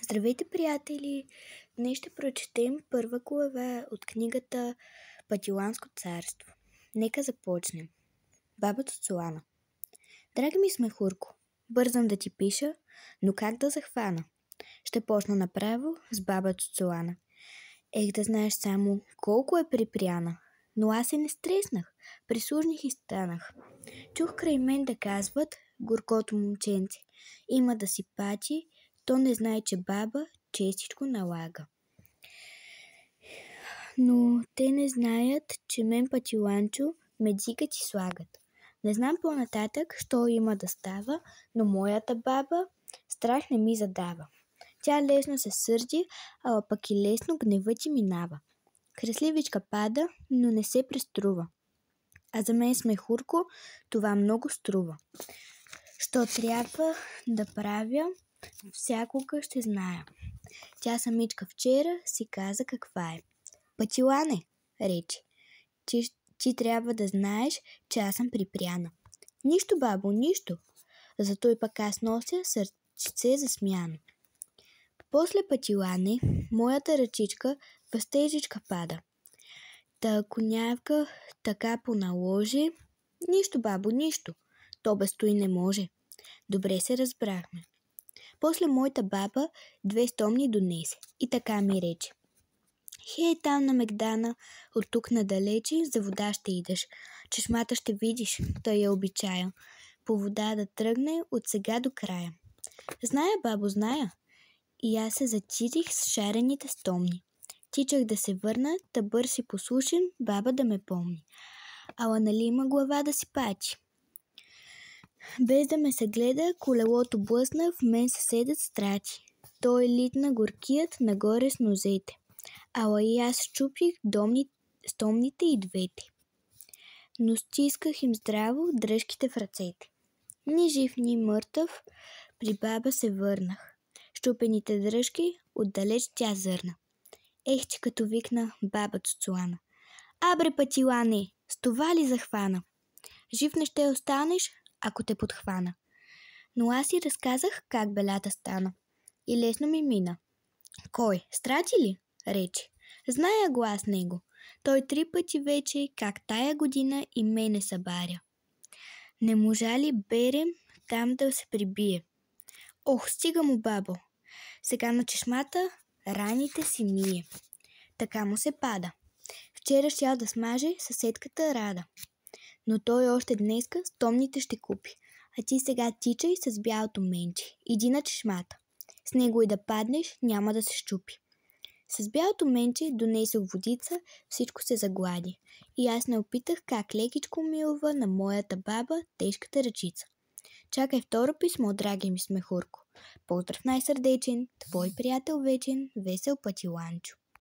Здравейте, приятели! Днес ще прочетем първа глава от книгата Пътиланско царство. Нека започнем. Баба Цуцулана. Драги ми Смехурко, бързам да ти пиша, но как да захвана? Ще почна направо с баба Цуцулана. Ех, да знаеш само колко е припряна. Но аз се не стреснах, прислужних и станах. Чух край мен да казват горкото момченце. Има да си пати, то не знае, че баба честичко налага. Но те не знаят, че мен Пътиланчо ме дигат и слагат. Не знам по-нататък, що има да става, но моята баба страх не ми задава. Тя лесно се сърди, ала пък и лесно гневът ти минава. Кресливичка пада, но не се преструва. А за мен Смехурко това много струва. Що трябва да правя, всякога ще зная. Тя самичка вчера си каза каква е. Пътилане, рече, ти трябва да знаеш, че аз съм припряна. Нищо, бабо, нищо. Зато и пък аз нося сърце засмяно. После Пътилане, моята ръчичка въстежичка пада. Та конявка така поналожи. Нищо, бабо, нищо. То без той не може. Добре се разбрахме. После моята баба 2 стомни донесе и така ми рече. Хей, там на Мегдана, от тук надалече, за вода ще идеш. Чешмата ще видиш, той я обичая. По вода да тръгне от сега до края. Зная, бабо, зная. И аз се затитих с шарените стомни. Тичах да се върна, та бърз и послушен, баба да ме помни. Ала нали има глава да си пачи? Без да ме се гледа, колелото блъсна, в мен съседът страти. Той литна горкият нагоре с нозете. Ала и аз щупих стомните и двете. Но стисках им здраво дръжките в ръцете. Ни жив, ни мъртъв, при баба се върнах. Щупените дръжки отдалеч тя зърна. Ех, че като викна баба Цуцулана. Абре, Пътилане, с това ли захвана? Жив не ще останеш, ако те подхвана. Но аз си разказах как белята стана. И лесно ми мина. Кой, страти ли? Рече. Зная го аз него. Той 3 пъти вече, как тая година и мене събаря. Не можа ли берем там да се прибие? Ох, стига му, бабо. Сега на чешмата раните си мие. Така му се пада. Вчера щял да смаже съседката Рада. Но той още днеска стомните ще купи. А ти сега тичай с бялото менче. Иди на чешмата. С него и да паднеш, няма да се щупи. С бялото менче донесох водица, всичко се заглади. И аз не опитах как лекичко милва на моята баба тежката ръчица. Чакай второ писмо, драги ми Смехурко. Поздрав най-сърдечен, твой приятел вечен, весел Пътиланчо.